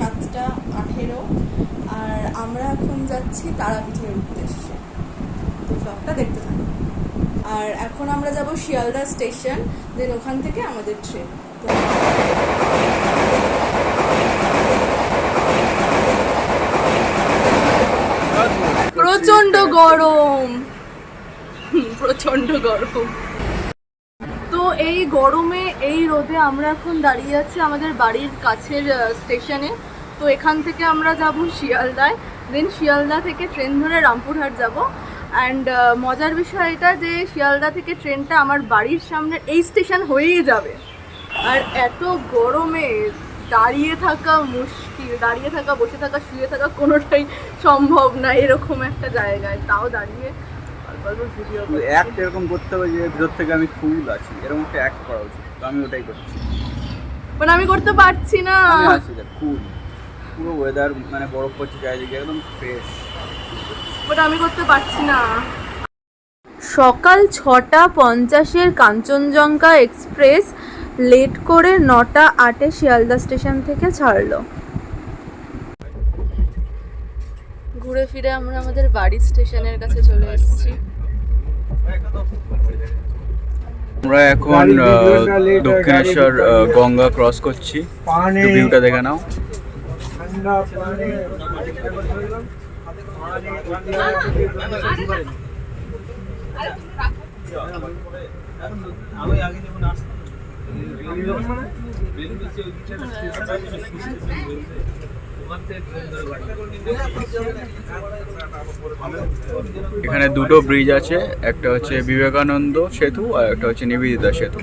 7:18 আর আমরা এখন যাচ্ছি তারাপীঠের উদ্দেশ্যে। তো ব্লগটা দেখতে থাকুন। আর এখন আমরা যাব শিয়ালদা স্টেশন, দেন ওখান থেকে আমাদের ট্রেন। প্রচন্ড গরম, প্রচন্ড গরম। তো এই গরমে এই রোদে আমরা এখন দাঁড়িয়ে আছি আমাদের বাড়ির কাছের স্টেশনে। তো এখান থেকে আমরা যাব শিয়ালদায়, দেন শিয়ালদা থেকে ট্রেন ধরে রামপুরহাট যাব। অ্যান্ড মজার বিষয় এটা যে শিয়ালদা থেকে ট্রেনটা আমার বাড়ির সামনে এই স্টেশন হয়েই যাবে। আর এত গরমে দাঁড়িয়ে থাকা মুশকিল, দাঁড়িয়ে থাকা, বসে থাকা, শুয়ে থাকা কোনোটাই সম্ভব না এরকম একটা জায়গায়, তাও দাঁড়িয়ে ভিডিও অ্যাক্ট এরকম করতে হবে যে ভিতর থেকে আমি ফুল আছি, এরকম একটা অ্যাক্ট করা উচিত। তো আমি ওটাই করছি, মানে আমি করতে পারছি না। আমি আছি কুল, পুরো ওয়েদার মানে বরফ পড়ছে চারিদিকে, একদম ফ্রেশ, বাট আমি করতে পারছি না। সকাল 6:50 কাঞ্চনজঙ্ঘা এক্সপ্রেস লেট করে 9:08 শিয়ালদা স্টেশন থেকে ছাড়লো। ঘুরে ফিরে আমরা আমাদের বাড়ির স্টেশনের কাছে চলে এসেছি। আমরা এখন দক্ষিণেশ্বর গঙ্গা ক্রস করছি, ভিউটা দেখে নাও। এখানে দুটো ব্রিজ আছে, একটা হচ্ছে বিবেকানন্দ সেতু আর একটা হচ্ছে নিবেদিতা সেতু।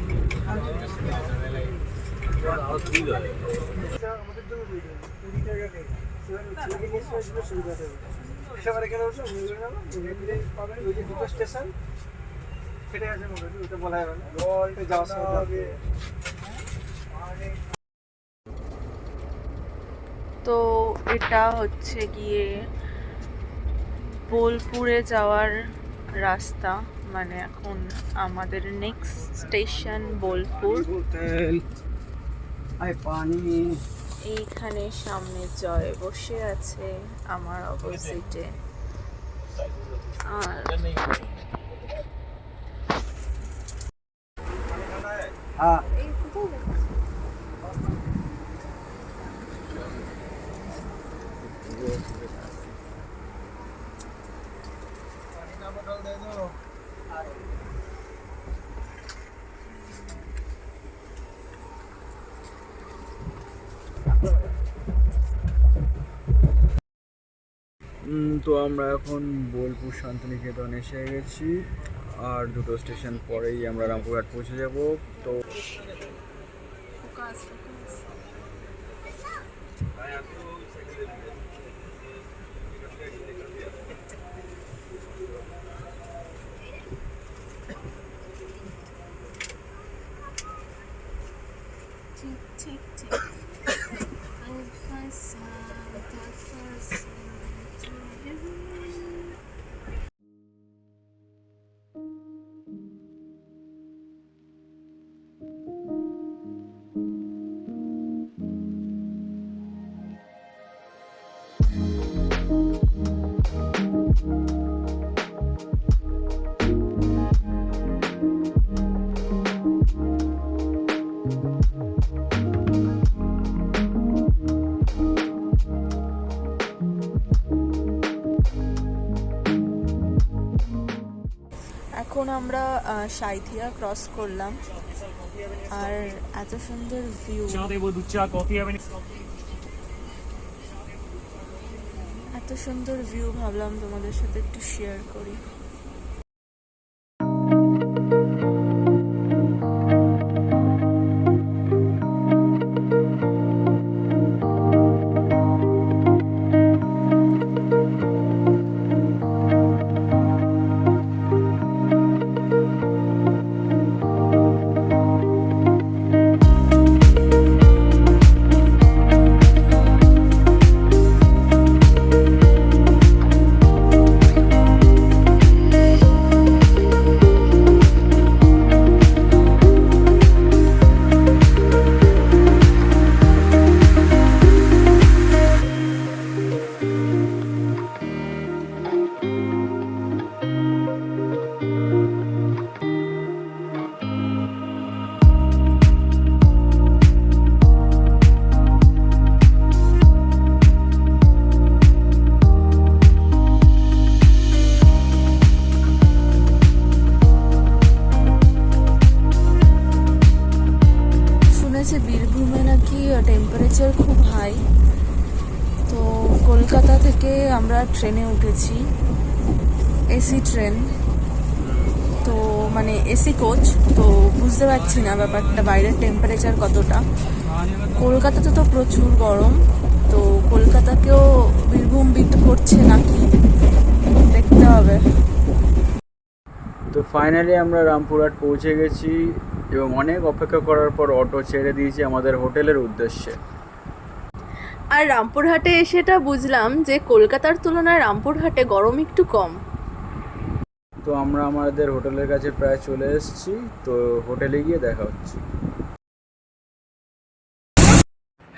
তো এটা হচ্ছে গিয়ে বোলপুরে যাওয়ার রাস্তা, মানে এখন আমাদের নেক্সট স্টেশন বোলপুর। এইখানে সামনে জয় বসে আছে আমার অপোজিটে। আর তো আমরা এখন বোলপুর শান্তিনিকেতন এসে গেছি, আর দুটো স্টেশন পরেই আমরা রামপুরহাট পৌঁছে যাব। তো এখন আমরা সাঁইথিয়া ক্রস করলাম, আর এত সুন্দর ভিউ, এত সুন্দর ভিউ, ভাবলাম তোমাদের সাথে একটু শেয়ার করি। কলকাতা থেকে আমরা ট্রেনে উঠেছি, এসি ট্রেন, তো মানে এসি কোচ। তো বুঝতে পারছি না ব্যাপারটা বাইরের টেম্পারেচার কতটা। কলকাতাতে তো প্রচুর গরম, তো কলকাতাকেও বীরভূম বিট করছে নাকি দেখতে হবে। তো ফাইনালি আমরা রামপুরহাট পৌঁছে গেছি এবং অনেক অপেক্ষা করার পর অটো ছেড়ে দিয়েছি আমাদের হোটেলের উদ্দেশ্যে। আর রামপুরহাটে এসে এটা বুঝলাম যে কলকাতার তুলনায় রামপুরহাটে গরম একটু কম। তো আমরা আমাদের হোটেলের কাছে প্রায় চলে এসেছি, তো হোটেলে গিয়ে দেখা হচ্ছে।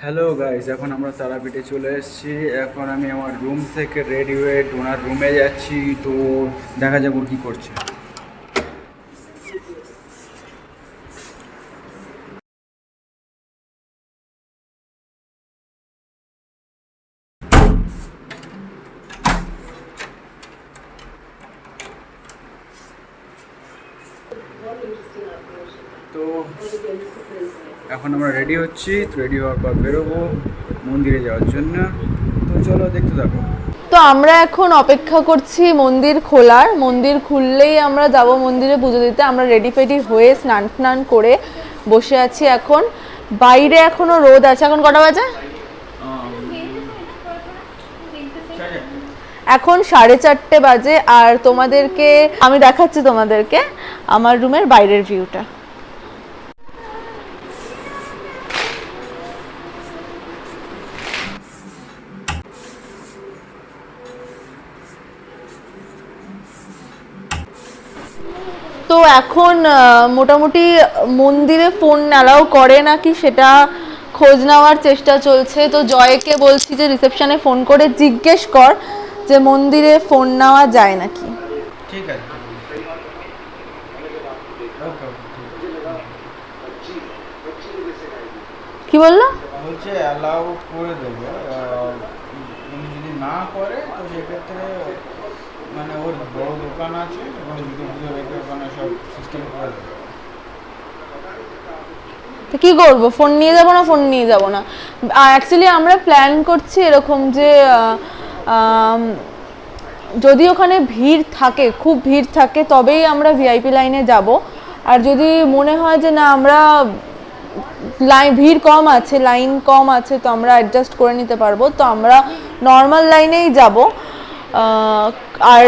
হ্যালো গাইস, এখন আমরা তারাপীঠে চলে এসেছি। এখন আমি আমার রুম থেকে রেডি হয়ে ওনার রুমে যাচ্ছি, তো দেখা যাবো কি করছে। তো এখন আমরা রেডি হচ্ছি, রেডি হওয়ার পর বেরোবো মন্দিরে যাওয়ার জন্য। তো চলো দেখতে থাকো। তো আমরা এখন অপেক্ষা করছি মন্দির খোলার। মন্দির খুললেই আমরা যাব মন্দিরে পুজো দিতে। আমরা রেডি ফেডি হয়ে স্নান টান করে বসে আছি এখন। বাইরে এখনো রোদ আছে। এখন কটা বাজে? এখন 4:30 বাজে। আর তোমাদেরকে আমি দেখাচ্ছি তোমাদেরকে আমার রুমের বাইরের ভিউটা। তো এখন মোটামুটি মন্দিরে ফোন অ্যালাউ করে নাকি সেটা খোঁজ নেওয়ার চেষ্টা চলছে। তো জয়কে বলছি যে রিসেপশনে ফোন করে জিজ্ঞেস কর যে মন্দিরে ফোন নেওয়া যায় নাকি। ঠিক আছে, কি বললো? বলছে অ্যালাউ করে দেবে, উনি যদি না করে তো সেক্ষেত্রে মানে ওর বড় দোকান আছে এবং দুটো পুজো রেখে ওখানে সব সিস্টেম করে দেবে। তো কি করবো, ফোন নিয়ে যাব না ফোন নিয়ে যাব না। অ্যাকচুয়ালি আমরা প্ল্যান করছি এরকম যে যদি ওখানে ভিড় থাকে, খুব ভিড় থাকে, তবেই আমরা ভিআইপি লাইনে যাব। আর যদি মনে হয় যে না আমরা ভিড় কম আছে, লাইন কম আছে, তো আমরা অ্যাডজাস্ট করে নিতে পারবো, তো আমরা নর্মাল লাইনেই যাব। আর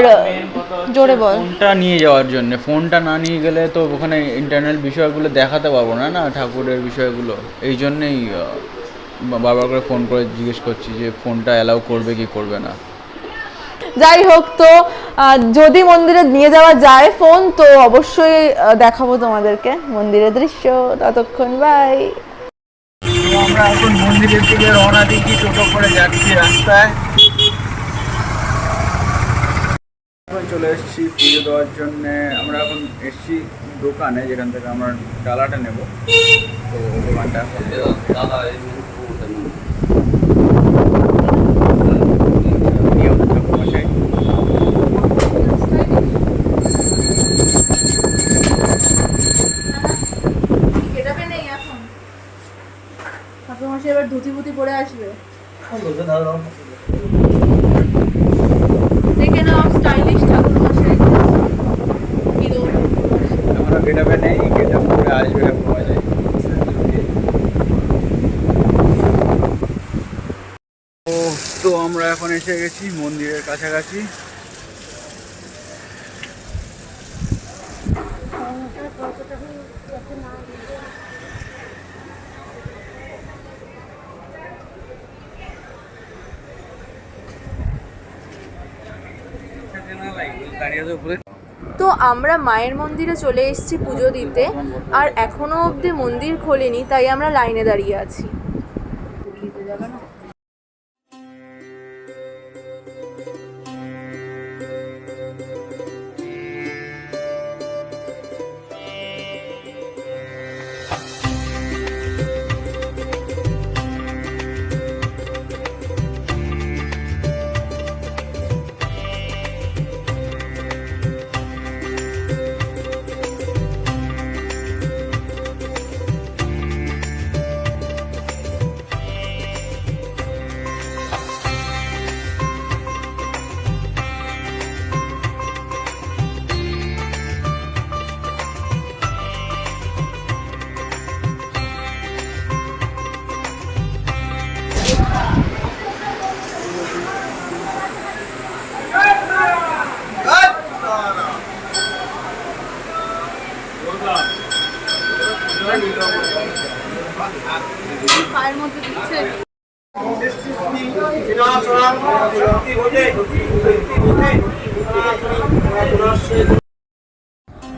জোরে বল। ফোনটা নিয়ে যাওয়ার জন্য, ফোনটা না নিয়ে গেলে তো ওখানে ইন্টারনাল বিষয়গুলো দেখাতে পারবো না, না ঠাকুরের বিষয়গুলো। এই জন্যেই বারবার করে ফোন করে জিজ্ঞেস করছি যে ফোনটা অ্যালাউ করবে কি করবে না। যাই হোক, তো যদি মন্দিরে নিয়ে যাওয়া যায় ফোন, তো অবশ্যই দেখাবো তোমাদেরকে মন্দিরের দৃশ্য। ততক্ষণ বাই। আমরা এখন মন্দিরের দিকে রওনা দিচ্ছি, টোটো করে যাচ্ছি রাস্তায়। এখন চলে এসেছি পুজো দেওয়ার জন্যে। আমরা এখন এসেছি দোকানে, যেখান থেকে আমরা ডালাটা নেব। তো দোকানটা এবার ধুতি বুতি পরে আসবে, দেখে নাও স্টাইলিশ ঠাকুর মশাই। আমরা গেটাপে নেই, গেটাপ করে আসবে পাওয়া যায়। তো আমরা এখন এসে গেছি মন্দিরের কাছাকাছি। তো আমরা মায়ের মন্দিরে চলে এসেছি পুজো দিতে, আর এখনো অবধি মন্দির খোলেনি, তাই আমরা লাইনে দাঁড়িয়ে আছি।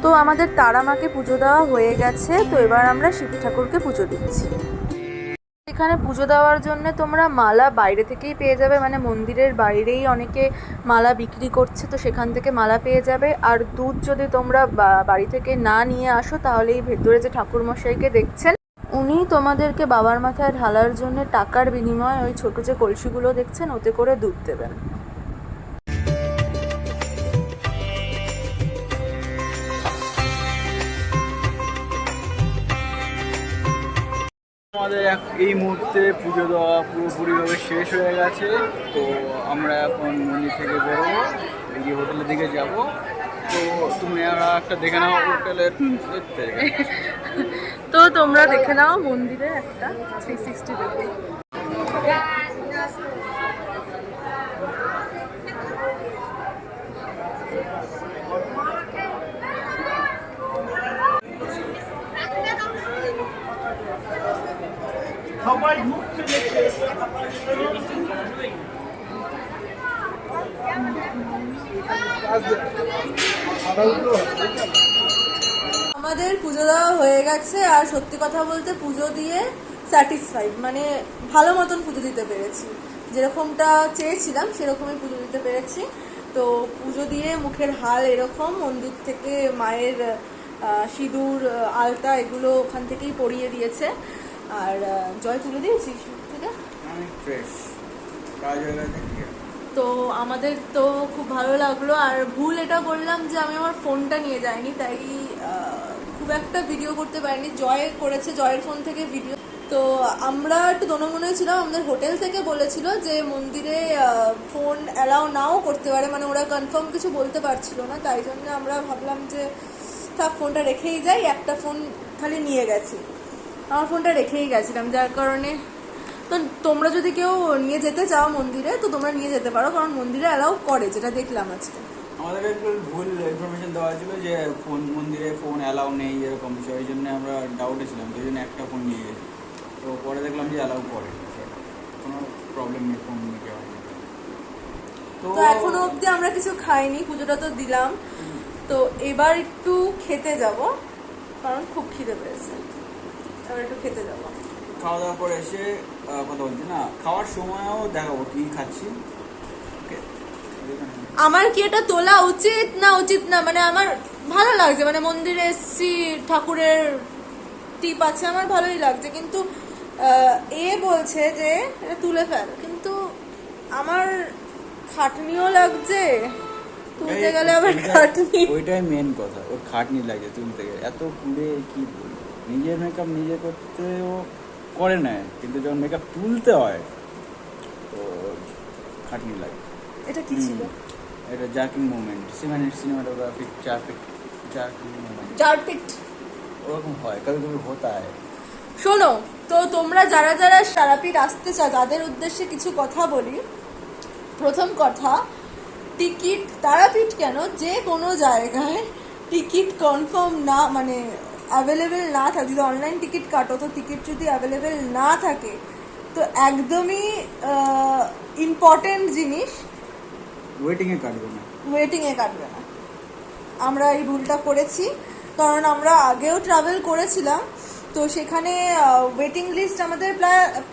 তো আমাদের তারা মাকে পুজো দেওয়া হয়ে গেছে, তো এবার আমরা শিবী ঠাকুরকে পুজো দিচ্ছি। এখানে পুজো দেওয়ার জন্য তোমরা মালা বাইরে থেকেই পেয়ে যাবে, মানে মন্দিরের বাইরেই অনেকে মালা বিক্রি করছে, তো সেখান থেকে মালা পেয়ে যাবে। আর দুধ যদি তোমরা বাড়ি থেকে না নিয়ে আসো তাহলে এই ভেতরে যে ঠাকুরমশাইকে দেখছেন উনি তোমাদেরকে বাবার মাথায় ঢালার জন্য টাকার বিনিময়ে ওই ছোটো যে কলসিগুলো দেখছেন ওতে করে দুধ দেবেন। আমাদের এই মুহূর্তে পুজো দেওয়া পুরোপুরিভাবে শেষ হয়ে গেছে। তো আমরা এখন মন্দির থেকে বেরোবো, এই হোটেলের দিকে যাব। তো তুমি একটা দেখে নাও হোটেলের দেখতে। তো তোমরা দেখে নাও মন্দিরের একটা 360 দেখো। আমাদের পুজো দেওয়া হয়ে গেছে, আর সত্যি কথা বলতে পুজো দিয়ে স্যাটিসফাইড, মানে ভালো মতন পুজো দিতে পেরেছি, যেরকমটা চেয়েছিলাম সেরকমই পুজো দিতে পেরেছি। তো পুজো দিয়ে মুখের হাল এরকম, মন্দির থেকে মায়ের সিঁদুর আলতা এগুলো ওখান থেকেই পরিয়ে দিয়েছে। আর জয় তুলে দিয়েছি থেকে ফ্রেশ কাজ হয়ে গেছে। তো আমাদের তো খুব ভালো লাগলো। আর ভুল এটা বললাম যে আমি আমার ফোনটা নিয়ে যাইনি, তাই খুব একটা ভিডিও করতে পারিনি। জয় করেছে, জয়ের ফোন থেকে ভিডিও। তো আমরা একটু দনমনে ছিলাম, আমাদের হোটেল থেকে বলেছিল যে মন্দিরে ফোন অ্যালাউ নাও করতে পারে, মানে ওরা কনফার্ম কিছু বলতে পারছিল না, তাই জন্য আমরা ভাবলাম যে থাক ফোনটা রেখেই যাই। একটা ফোন খালি নিয়ে গেছি, আমার ফোনটা রেখেই গেছিলাম, যার কারণে। তো তোমরা যদি কেউ নিয়ে যেতে চাও মন্দিরে তো তোমরা নিয়ে যেতে পারো, কারণ মন্দিরে অ্যালাউ করে, যেটা দেখলাম আজকে। আমাদের একটু ভুল ইনফরমেশন দেওয়া ছিল যে মন্দিরে ফোন অ্যালাউ নেই এরকম বিষয়, ওই জন্য আমরা ডাউটে ছিলাম, তো ওই জন্য একটা ফোন নিয়ে গেছি। তো পরে দেখলাম যে অ্যালাউ করে, কোনো প্রবলেম নেই ফোন নিয়ে যাওয়া। তো এখনো অবধি আমরা কিছু খাইনি, পুজোটা তো দিলাম। তো এবার একটু খেতে যাব, কারণ খুব খিদে পেয়েছে, এবার একটু খেতে যাব। খাওয়া দাওয়ার পরে এসে কথা বলছি না, খাওয়ার সময়ও দেখাবো কি খাচ্ছি। আমার কি এটা তোলা উচিত না, মানে আমার ভালো লাগছে, মানে মন্দিরে এসছি, ঠাকুরের টিপ আছে, আমার ভালোই লাগছে, কিন্তু এ বলছে যে এটা তুলে ফেল, কিন্তু আমার খাটনিও লাগছে, তুলতে গেলে আবার খাটনি। ওইটাই মেন কথা, ওর খাটনি লাগছে তুলতে গেলে। এত পুড়ে কি বলবো, নিজের মেকআপ নিজে করতেও করে নেয়, কিন্তু যখন মেকআপ তুলতে হয় তো খাটনি লাগে। এটা কি ছিল? এটা jerking movement, cinematographic jerking movement, জারপিট ওরকম হয়, কবে কবে হতা হয়। শোনো, তো তোমরা যারা যারা তারাপীঠ আসতে চাও তাদের উদ্দেশ্যে কিছু কথা বলি। প্রথম কথা, টিকিট তারাপীঠ কেন, যে কোনো জায়গায় টিকিট কনফার্ম না, মানে অ্যাভেলেবেল না থাকে, যদি অনলাইন টিকিট কাটো তো টিকিট যদি অ্যাভেলেবেল না থাকে তো একদমই ইম্পর্টেন্ট জিনিস ওয়েটিংয়ে কাটবে না। আমরা এই ভুলটা করেছি, কারণ আমরা আগেও ট্রাভেল করেছিলাম, তো সেখানে ওয়েটিং লিস্ট আমাদের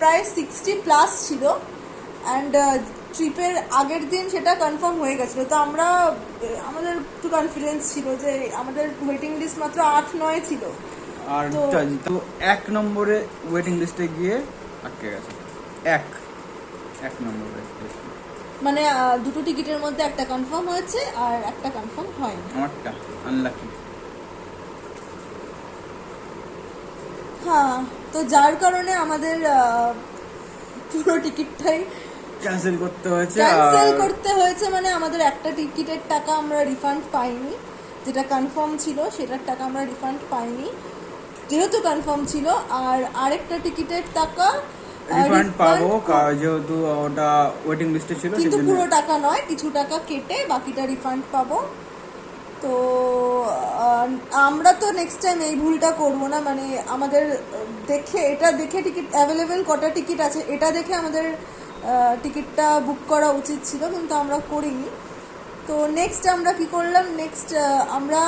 প্রায় 60+ ছিল, অ্যান্ড ট্রিপের আগের দিন সেটা কনফার্ম হয়ে গেছিলো। তো আমাদের একটু কনফিডেন্স ছিল যে আমাদের ওয়েটিং লিস্ট মাত্র 8-9 ছিল। আর তো 1 নম্বরে ওয়েটিং লিস্টে গিয়ে আটকে গেছে, এক নম্বরে, মানে দুটো টিকিটের মধ্যে একটা কনফার্ম হয়েছে আর একটা কনফার্ম হয়নি। আমারটা আনলাকি। হ্যাঁ, তো যার কারণে আমাদের পুরো টিকিটটাই ক্যান্সেল করতে হয়েছে। মানে আমাদের একটা টিকিটের টাকা আমরা রিফান্ড পাইনি, যেটা কনফার্ম ছিল সেটার টাকা আমরা রিফান্ড পাইনি, যেহেতু কনফার্ম ছিল। আর আরেকটা টিকিটের টাকা রিফান্ড পাবো, যেহেতু ওটা ওয়েটিং লিস্টে ছিল, কিন্তু পুরো টাকা নয়, কিছু টাকা কেটে বাকিটা রিফান্ড পাবো। তো আমরা তো নেক্সট টাইম এই ভুলটা করবো না, মানে আমাদের এটা দেখে টিকিট অ্যাভেলেবেল কটা টিকিট আছে এটা দেখে আমাদের টিকিটটা বুক করা উচিত ছিল, কিন্তু আমরা করিনি। তো নেক্সট আমরা কি করলাম, নেক্সট আমরা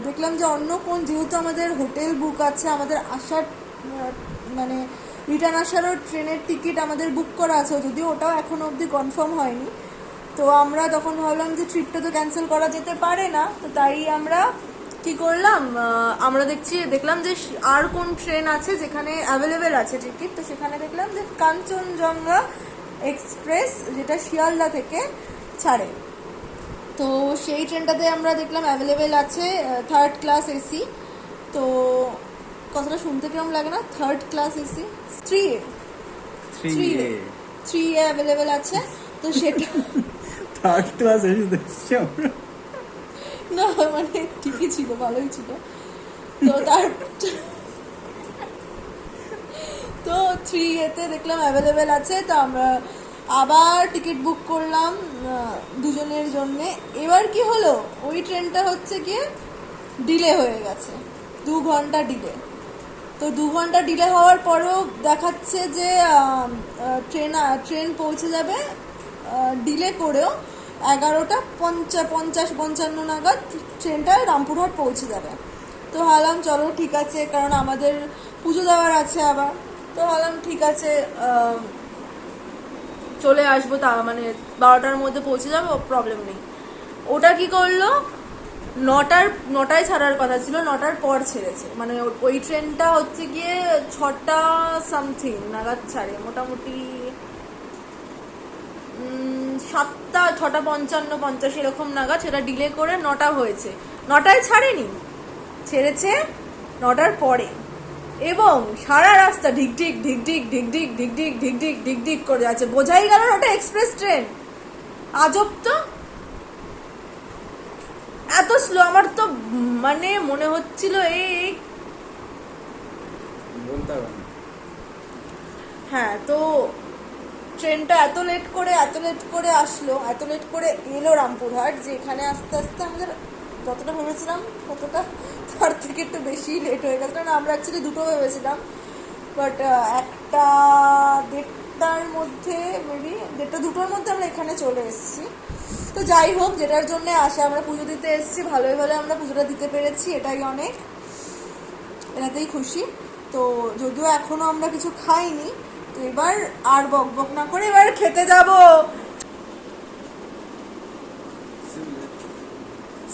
দেখলাম যে অন্য কোন, যেহেতু আমাদের হোটেল বুক আছে, আমাদের আসার মানে রিটার্ন আসারও ট্রেনের টিকিট আমাদের বুক করা আছে, যদিও ওটাও এখনও অবধি কনফার্ম হয়নি। তো আমরা তখন ভাবলাম যে ট্রিপটা তো ক্যান্সেল করা যেতে পারে না, তো তাই আমরা কি করলাম, আমরা দেখলাম যে আর কোন ট্রেন আছে যেখানে অ্যাভেলেবেল আছে টিকিট। তো সেখানে দেখলাম যে কাঞ্চনজঙ্ঘা এক্সপ্রেস, যেটা শিয়ালদা থেকে ছাড়ে। তো সেই ট্রেনটাতে আমরা দেখলাম অ্যাভেলেবেল আছে 3rd ক্লাস এসি। তো কথাটা শুনতে কেমন লাগে না, 3rd class AC, 3A available আছে। তো সেটা 3rd ক্লাস এসে দেখছি আমরা। না মানে ঠিকই ছিল, ভালোই ছিল। তো তো 3A-তে দেখলাম অ্যাভেলেবেল আছে। তো আমরা আবার টিকিট বুক করলাম দুজনের জন্যে। এবার কি হলো, ওই ট্রেনটা হচ্ছে গিয়ে ডিলে হয়ে গেছে, 2 ঘন্টা ডিলে। তো 2 ঘন্টা ডিলে হওয়ার পরেও দেখাচ্ছে যে ট্রেন পৌঁছে যাবে ডিলে করেও 11:55 নাগাদ ট্রেনটা রামপুরহাট পৌঁছে যাবে। তো ভাবলাম চলো ঠিক আছে, কারণ আমাদের পুজো দেওয়ার আছে আবার। তো ভাবলাম ঠিক আছে, চলে আসবো, তা মানে 12টার মধ্যে পৌঁছে যাবো, প্রবলেম নেই। ওটা কি করলো, 9টায় ছাড়ার কথা ছিল, 9টার পর ছেড়েছে। মানে ওই ট্রেনটা হচ্ছে গিয়ে 6টা সামথিং নাগাদ ছাড়ে, মোটামুটি 6:55 এরকম নাগাদ, সেটা ডিলে করে 9টা হয়েছে। 9টায় ছাড়েনি, ছেড়েছে 9টার পরে। এবং সারা রাস্তা ঢিকঢিক ঢিকঢিক ঢিকঢিক ঢিকঢিক ঢিকঢিক ঢিকঢিক করে যাচ্ছে, বোঝাই গেল না ওটা এক্সপ্রেস ট্রেন। আজব তো, এত স্লো। আমার তো মানে মনে হচ্ছিল এই বলতে হবে না। হ্যাঁ, তো ট্রেনটা এত লেট করে আসলো, এত লেট করে এলো রামপুরহাট, যে এখানে আস্তে আস্তে আমাদের যতটা ভেবেছিলাম ততটা তার থেকে একটু বেশি লেট হয়ে গেছে। কারণ আমরা অ্যাকচুয়ালি 2টো ভেবেছিলাম, বাট 1:30টার মধ্যে, মেবি 1:30-2টোর মধ্যে আমরা এখানে চলে এসেছি। তো যাই হোক, যেটার জন্য আসে, আমরা পুজো দিতে এসেছি, ভালোই ভালো আমরা পুজোটা দিতে পেরেছি, এটাই অনেক, এটাতেই খুশি। তো যদিও এখনো আমরা কিছু খাইনি, তো এবার আর বকবক না করে এবার খেতে যাব।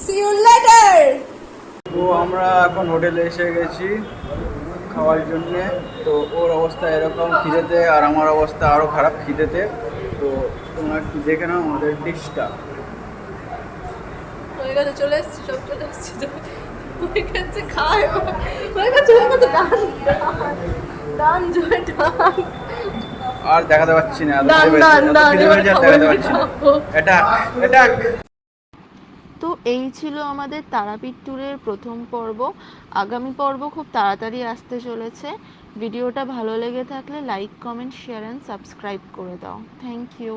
See you later. তো আমরা এখন হোটেলে এসে গেছি খাওয়ার জন্যে। তো ওর অবস্থা এরকম খিদেতে, আর আমার অবস্থা আরও খারাপ খিদেতে। তো তোমরা একটু দেখে নাও আমাদের ডিশটা। হয়ে গেছে, চলে এসছি, সব চলে এসছি, হয়ে গেছে, খায় হয়ে গেছে, ডান জয় ডান। আর দেখাতে পাচ্ছি না, ডান ডান ডান, দেখাতে পাচ্ছি না। Attack attack. তো এই ছিল আমাদের তারাপীঠ ট্যুরের প্রথম পর্ব। আগামী পর্ব খুব তাড়াতাড়ি আসতে চলেছে। ভিডিওটা ভালো লেগে থাকলে like, comment, share and subscribe করে দাও। Thank you.